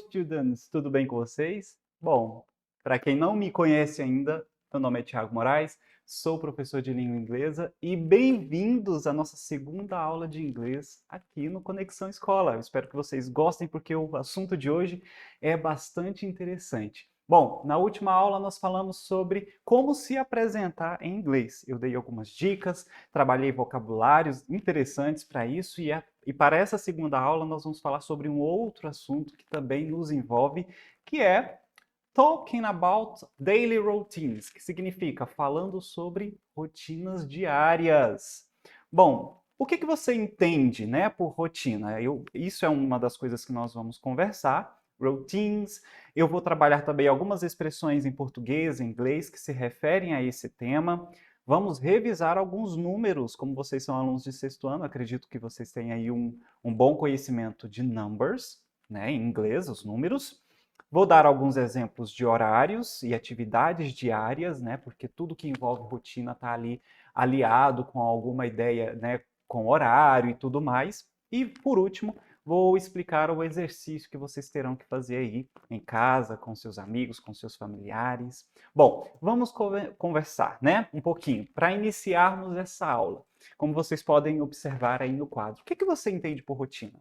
students! Tudo bem com vocês? Bom, para quem não me conhece ainda, meu nome é Thiago Moraes, sou professor de língua inglesa e bem-vindos à nossa segunda aula de inglês aqui no Conexão Escola. Eu espero que vocês gostem porque o assunto de hoje é bastante interessante. Bom, na última aula nós falamos sobre como se apresentar em inglês. Eu dei algumas dicas, trabalhei vocabulários interessantes para isso e para essa segunda aula nós vamos falar sobre um outro assunto que também nos envolve, que é talking about daily routines, que significa falando sobre rotinas diárias. Bom, o que você entende, né, por rotina? Isso é uma das coisas que nós vamos conversar. Routines. Eu vou trabalhar também algumas expressões em português e inglês que se referem a esse tema. Vamos revisar alguns números, como vocês são alunos de sexto ano, acredito que vocês têm aí um bom conhecimento de numbers, né, em inglês, os números. Vou dar alguns exemplos de horários e atividades diárias, né, porque tudo que envolve rotina está ali aliado com alguma ideia, né, com horário e tudo mais. E, por último, vou explicar o exercício que vocês terão que fazer aí em casa, com seus amigos, com seus familiares. Bom, vamos conversar, né, um pouquinho, para iniciarmos essa aula. Como vocês podem observar aí no quadro. O que você entende por rotina?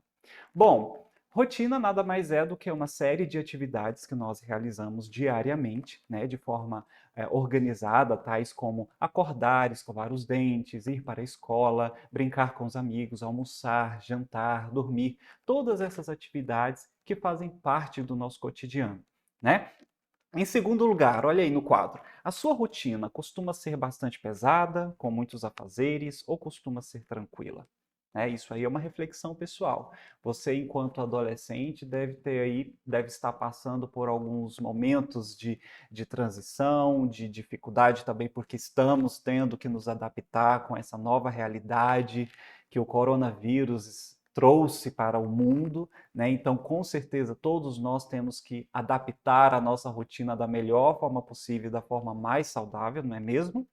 Bom, rotina nada mais é do que uma série de atividades que nós realizamos diariamente, né, de forma organizada, tais como acordar, escovar os dentes, ir para a escola, brincar com os amigos, almoçar, jantar, dormir, todas essas atividades que fazem parte do nosso cotidiano, né? Em segundo lugar, olha aí no quadro, a sua rotina costuma ser bastante pesada, com muitos afazeres, ou costuma ser tranquila? Isso aí é uma reflexão pessoal. Você, enquanto adolescente, deve estar passando por alguns momentos de transição, de dificuldade também, porque estamos tendo que nos adaptar com essa nova realidade que o coronavírus trouxe para o mundo, né? Então, com certeza, todos nós temos que adaptar a nossa rotina da melhor forma possível, da forma mais saudável, não é mesmo?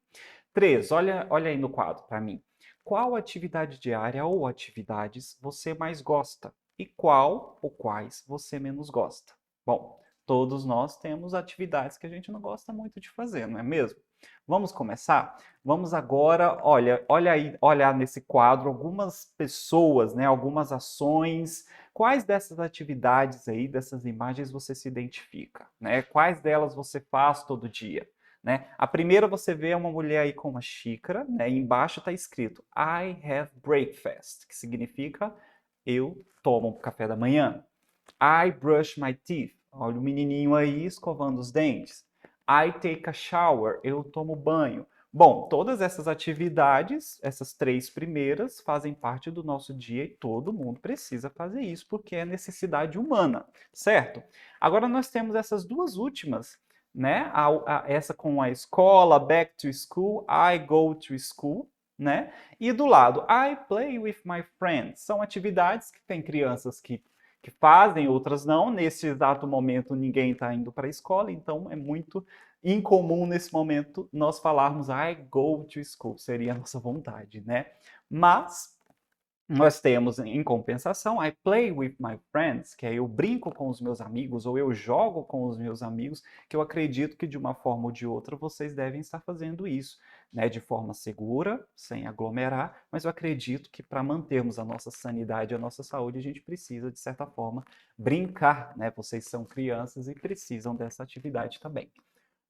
3, olha aí no quadro para mim. Qual atividade diária ou atividades você mais gosta? E qual ou quais você menos gosta? Bom, todos nós temos atividades que a gente não gosta muito de fazer, não é mesmo? Vamos começar? Vamos agora, olha aí, olhar nesse quadro algumas pessoas, né, algumas ações. Quais dessas atividades aí, dessas imagens você se identifica, né? Quais delas você faz todo dia? Né? A primeira você vê uma mulher aí com uma xícara, né? E embaixo está escrito I have breakfast, que significa eu tomo um café da manhã. I brush my teeth. Olha o menininho aí escovando os dentes. I take a shower. Eu tomo banho. Bom, todas essas atividades, essas três primeiras, fazem parte do nosso dia e todo mundo precisa fazer isso porque é necessidade humana, certo? Agora nós temos essas duas últimas, né? Essa com a escola, back to school, I go to school, né? E do lado, I play with my friends. São atividades que tem crianças que fazem, outras não. Nesse exato momento, ninguém está indo para a escola, então é muito incomum nesse momento nós falarmos I go to school, seria a nossa vontade, né? Mas nós temos, em compensação, I play with my friends, que é eu brinco com os meus amigos ou eu jogo com os meus amigos, que eu acredito que de uma forma ou de outra vocês devem estar fazendo isso, né, de forma segura, sem aglomerar, mas eu acredito que para mantermos a nossa sanidade e a nossa saúde, a gente precisa, de certa forma, brincar, né? Vocês são crianças e precisam dessa atividade também.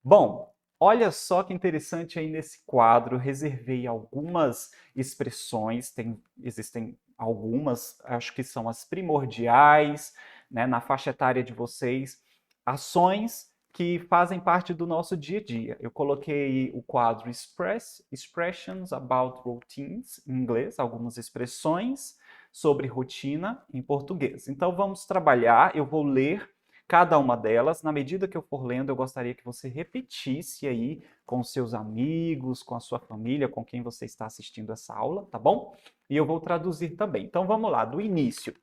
Bom, olha só que interessante aí nesse quadro, reservei algumas expressões, existem algumas, acho que são as primordiais, né, na faixa etária de vocês, ações que fazem parte do nosso dia a dia. Eu coloquei o quadro Expressions about Routines, em inglês, algumas expressões sobre rotina em português. Então vamos trabalhar, eu vou ler cada uma delas. Na medida que eu for lendo, eu gostaria que você repetisse aí com seus amigos, com a sua família, com quem você está assistindo essa aula, tá bom? E eu vou traduzir também. Então vamos lá, do início.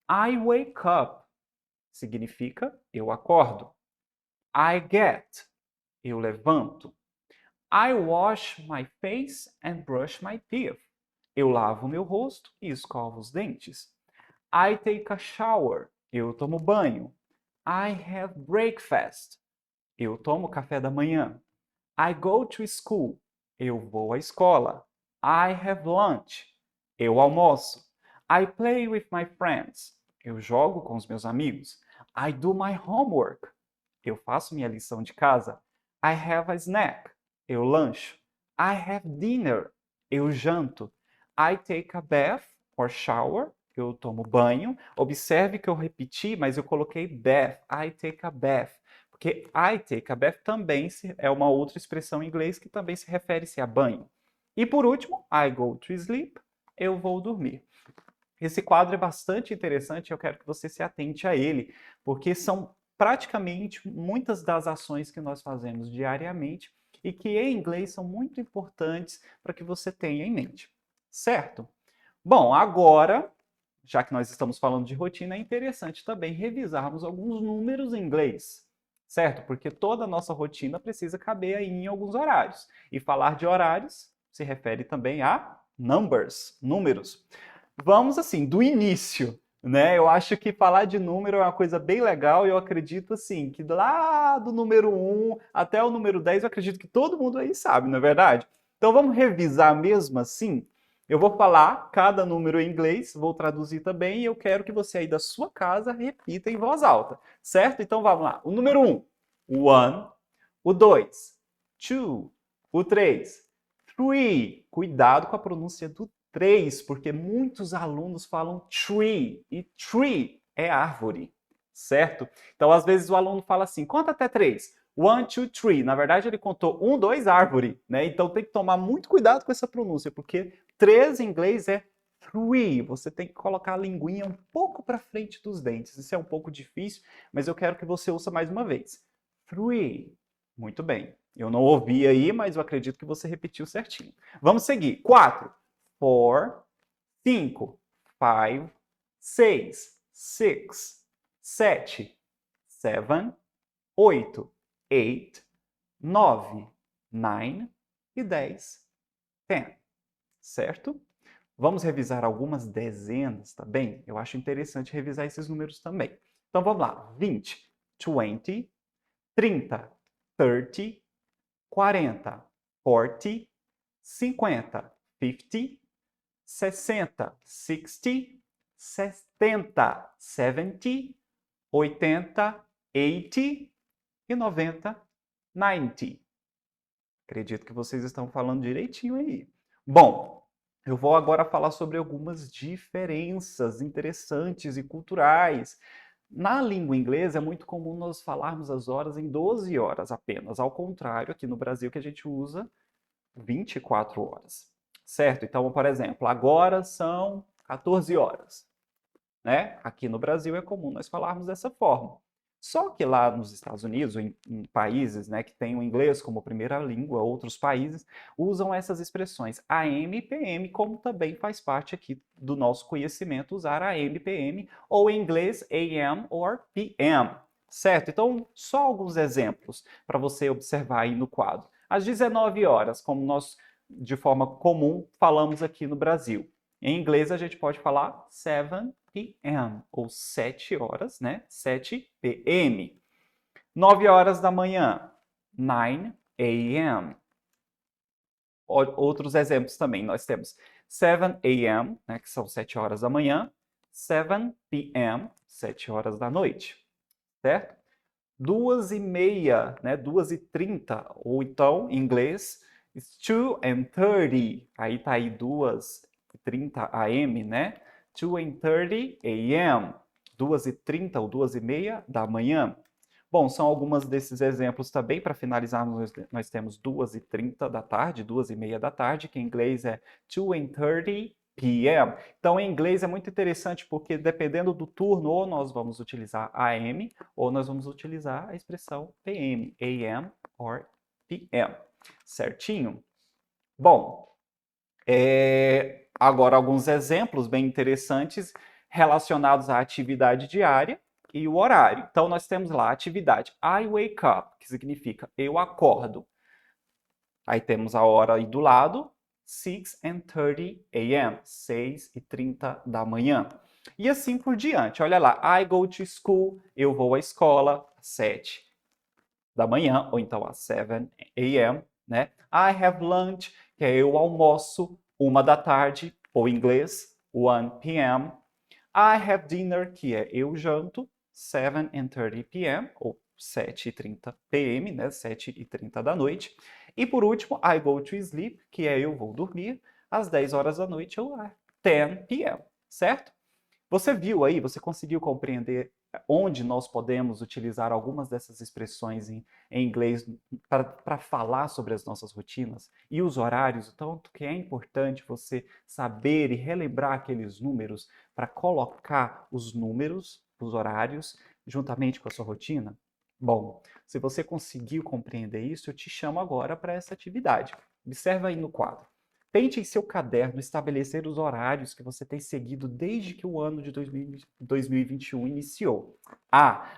I wake up significa eu acordo. I get, eu levanto. I wash my face and brush my teeth. Eu lavo meu rosto e escovo os dentes. I take a shower. Eu tomo banho. I have breakfast. Eu tomo café da manhã. I go to school. Eu vou à escola. I have lunch. Eu almoço. I play with my friends. Eu jogo com os meus amigos. I do my homework. Eu faço minha lição de casa. I have a snack. Eu lancho. I have dinner. Eu janto. I take a bath or shower. Eu tomo banho. Observe que eu repeti, mas eu coloquei bath. I take a bath. Porque I take a bath também é uma outra expressão em inglês que também se refere-se a banho. E por último, I go to sleep. Eu vou dormir. Esse quadro é bastante interessante e eu quero que você se atente a ele, porque são praticamente muitas das ações que nós fazemos diariamente e que em inglês são muito importantes para que você tenha em mente. Certo? Bom, agora, já que nós estamos falando de rotina, é interessante também revisarmos alguns números em inglês. Certo? Porque toda a nossa rotina precisa caber aí em alguns horários. E falar de horários se refere também a numbers, números. Vamos assim, do início, né? Eu acho que falar de número é uma coisa bem legal e eu acredito assim, que lá do número 1 até o número 10, eu acredito que todo mundo aí sabe, não é verdade? Então vamos revisar mesmo assim? Eu vou falar cada número em inglês, vou traduzir também e eu quero que você aí da sua casa repita em voz alta, certo? Então vamos lá. O número 1, o 1. O 2, 2. O 3, 3. Cuidado com a pronúncia do 3, porque muitos alunos falam tree, e tree é árvore, certo? Então, às vezes, o aluno fala assim, conta até 3. 1, 2, 3. Na verdade, ele contou 1, 2, árvore, né? Então, tem que tomar muito cuidado com essa pronúncia, porque 3 em inglês é three. Você tem que colocar a linguinha um pouco para frente dos dentes. Isso é um pouco difícil, mas eu quero que você ouça mais uma vez. Three. Muito bem. Eu não ouvi aí, mas eu acredito que você repetiu certinho. Vamos seguir. 4. 4, 5, 5, 6, 6, 7, 7, 8, 8, 9, 9 e 10, 10. Certo? Vamos revisar algumas dezenas, tá bem? Eu acho interessante revisar esses números também. Então vamos lá. 20, 20, 30, 30, 40, 40, 50, 50, 60, 60, 70, 70, 80, 80 e 90, 90. Acredito que vocês estão falando direitinho aí. Bom, eu vou agora falar sobre algumas diferenças interessantes e culturais. Na língua inglesa é muito comum nós falarmos as horas em 12 horas apenas, ao contrário, aqui no Brasil que a gente usa 24 horas, certo? Então, por exemplo, agora são 14 horas, né? Aqui no Brasil é comum nós falarmos dessa forma. Só que lá nos Estados Unidos, em países, né, que têm o inglês como primeira língua, outros países usam essas expressões AM e PM, como também faz parte aqui do nosso conhecimento usar AM e PM, ou em inglês AM or PM, certo? Então, só alguns exemplos para você observar aí no quadro. Às 19 horas, como nós, de forma comum, falamos aqui no Brasil. Em inglês, a gente pode falar 7 p.m. ou 7 horas, né? 7 p.m. 9 horas da manhã, 9 a.m. Outros exemplos também, nós temos 7 a.m., né, que são 7 horas da manhã, 7 p.m., 7 horas da noite, certo? 2h30, né, 2h30, ou então, em inglês, it's 2:30, aí tá aí 2h30 am, né? 2:30 am, 2h30 ou 2h30 da manhã. Bom, são alguns desses exemplos também. Para finalizarmos, nós temos 2h30 da tarde, 2h30 da tarde, que em inglês é 2:30 p.m. Então, em inglês é muito interessante porque, dependendo do turno, ou nós vamos utilizar AM, ou nós vamos utilizar a expressão PM, AM or PM. Certinho? Bom, agora alguns exemplos bem interessantes relacionados à atividade diária e o horário. Então, nós temos lá a atividade I wake up, que significa eu acordo. Aí temos a hora aí do lado, 6:30 a.m., 6:30 da manhã. E assim por diante. Olha lá, I go to school, eu vou à escola às 7 da manhã, ou então às 7 a.m., né? I have lunch, que é eu almoço, 1 da tarde, ou em inglês, 1 p.m. I have dinner, que é eu janto, 7:30 p.m., ou 7:30 p.m., né? 7:30 da noite. E por último, I go to sleep, que é eu vou dormir, às 10 horas da noite, ou 10 p.m., certo? Você viu aí, você conseguiu compreender onde nós podemos utilizar algumas dessas expressões em inglês para falar sobre as nossas rotinas e os horários, o tanto que é importante você saber e relembrar aqueles números para colocar os números, os horários, juntamente com a sua rotina? Bom, se você conseguiu compreender isso, eu te chamo agora para essa atividade. Observa aí no quadro. Tente em seu caderno estabelecer os horários que você tem seguido desde que o ano de 2021 iniciou.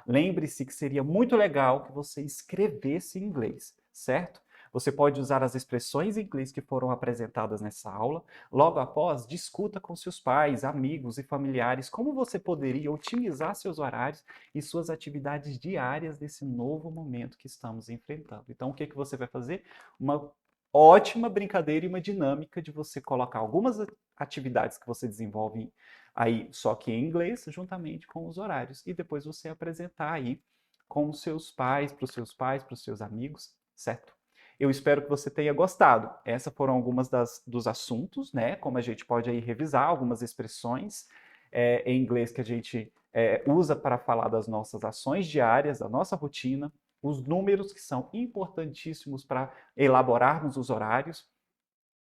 Lembre-se que seria muito legal que você escrevesse em inglês, certo? Você pode usar as expressões em inglês que foram apresentadas nessa aula. Logo após, discuta com seus pais, amigos e familiares como você poderia otimizar seus horários e suas atividades diárias nesse novo momento que estamos enfrentando. Então, o que você vai fazer? Uma ótima brincadeira e uma dinâmica de você colocar algumas atividades que você desenvolve aí, só que em inglês, juntamente com os horários. E depois você apresentar aí com os seus pais, para os seus amigos, certo? Eu espero que você tenha gostado. Essas foram algumas dos assuntos, né? Como a gente pode aí revisar algumas expressões em inglês que a gente usa para falar das nossas ações diárias, da nossa rotina, os números que são importantíssimos para elaborarmos os horários,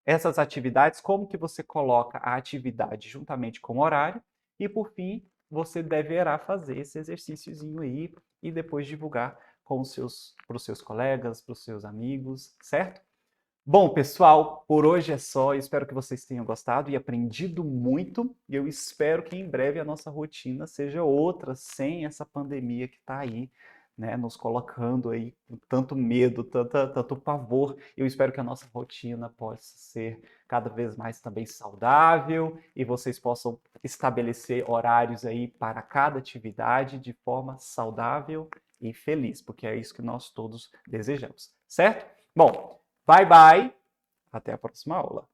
essas atividades, como que você coloca a atividade juntamente com o horário e, por fim, você deverá fazer esse exercíciozinho aí e depois divulgar para os seus colegas, para os seus amigos, certo? Bom, pessoal, por hoje é só. Eu espero que vocês tenham gostado e aprendido muito. E eu espero que em breve a nossa rotina seja outra, sem essa pandemia que está aí, né, nos colocando aí com tanto medo, tanto pavor. Eu espero que a nossa rotina possa ser cada vez mais também saudável e vocês possam estabelecer horários aí para cada atividade de forma saudável e feliz, porque é isso que nós todos desejamos, certo? Bom, bye bye, até a próxima aula.